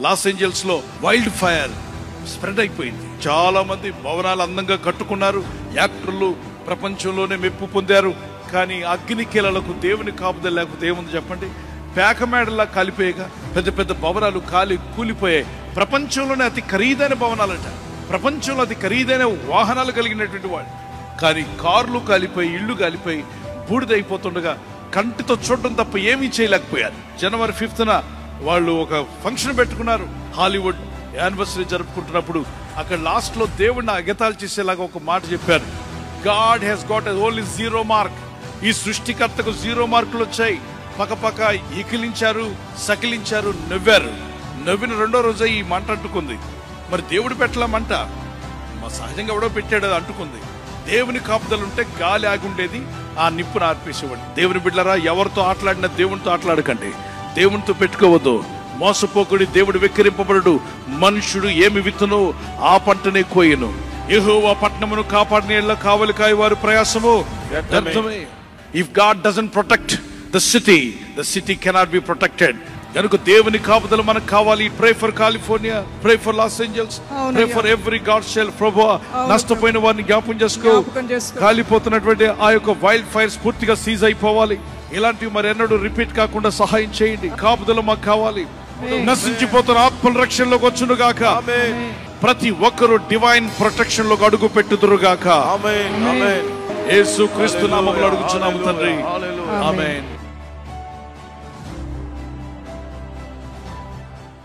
Los Angeles లో wild fire spread అయిపోయింది. చాలా మంది భవనాలు అందంగా కట్టుకున్నారు, యాక్టర్లు ప్రపంచంలోనే మెప్పు పొందారు. కానీ అగ్నికీలలకు దేవుని కాపుదల లేకపోతే ఏముంది చెప్పండి? పేకమేడలా కాలిపోయేగా. పెద్ద పెద్ద భవనాలు కూలిపోయాయి. ప్రపంచంలోనే అతి ఖరీదైన భవనాలట, ప్రపంచంలో అతి ఖరీదైన వాహనాలు కలిగినటువంటి వాళ్ళు. కానీ కార్లు కాలిపోయి, ఇళ్ళు కాలిపోయి బూడిదైపోతుండగా కంటితో చూడడం తప్ప ఏమీ చేయలేకపోయారు. జనవరి 5న వాళ్ళు ఒక ఫంక్షన్ పెట్టుకున్నారు. హాలీవుడ్ యానివర్సరీ జరుపుకుంటున్నప్పుడు అక్కడ లాస్ట్ లో దేవుడిని ఎగతాళి చేసేలాగా ఒక మాట చెప్పారు. God has got only 0 mark. ఈ సృష్టికర్తకు 0 మార్కులు వచ్చాయి. పక్క ఈకిలించారు, సకిలించారు, నవ్వారు. నవ్విన రెండో రోజే ఈ మంట అంటుకుంది. మరి దేవుడు పెట్టలా మంట, మా సహజంగా ఎవడో పెట్టాడు, అది అంటుకుంది. దేవుని కాపుదలు ఉంటే గాలి ఆగుండేది, ఆ నిప్పును ఆర్పేసేవాడు. దేవుని బిడ్డలారా, ఎవరితో ఆటలాడినా దేవునితో ఆటలాడకండి, దేవునితో పెట్టుకోవద్దు. మోసపోకుడి, దేవుడు వెక్కిరింపబడు. మనుషుడు ఏమి విత్తును ఆ పంటనే కోయను. యెహోవా పట్టణమును కాపాడనేళ్ళ కావలి కాయవారు ప్రయాసము వ్యర్థమే. If God doesn't protect the city cannot be protected. కనుక దేవుని కాపుదల మనకు కావాలి. Pray for California, pray for Los Angeles, pray for every God shall. ప్రభువా, నష్టపోయిన వారిని జ్ఞాపకం చేసుకో. కాలిపోతున్నటువంటి ఆ యొక్క వైల్డ్ ఫైర్స్ పూర్తిగా సీజ్ అయిపోవాలి. ఇలాంటివి మరి ఎన్నడూ రిపీట్ కాకుండా సహాయం చేయండి. కాపుదల మాకు కావాలి. నశించిపోతున్న ఆత్మల రక్షణలోకి వచ్చును గాక. ప్రతి ఒక్కరూ డివైన్ ప్రొటెక్షన్ లోకి అడుగు పెట్టుదురు గాక. యేసు క్రీస్తు నామములో అడుగుచున్నాము తండ్రి. ఆమేన్.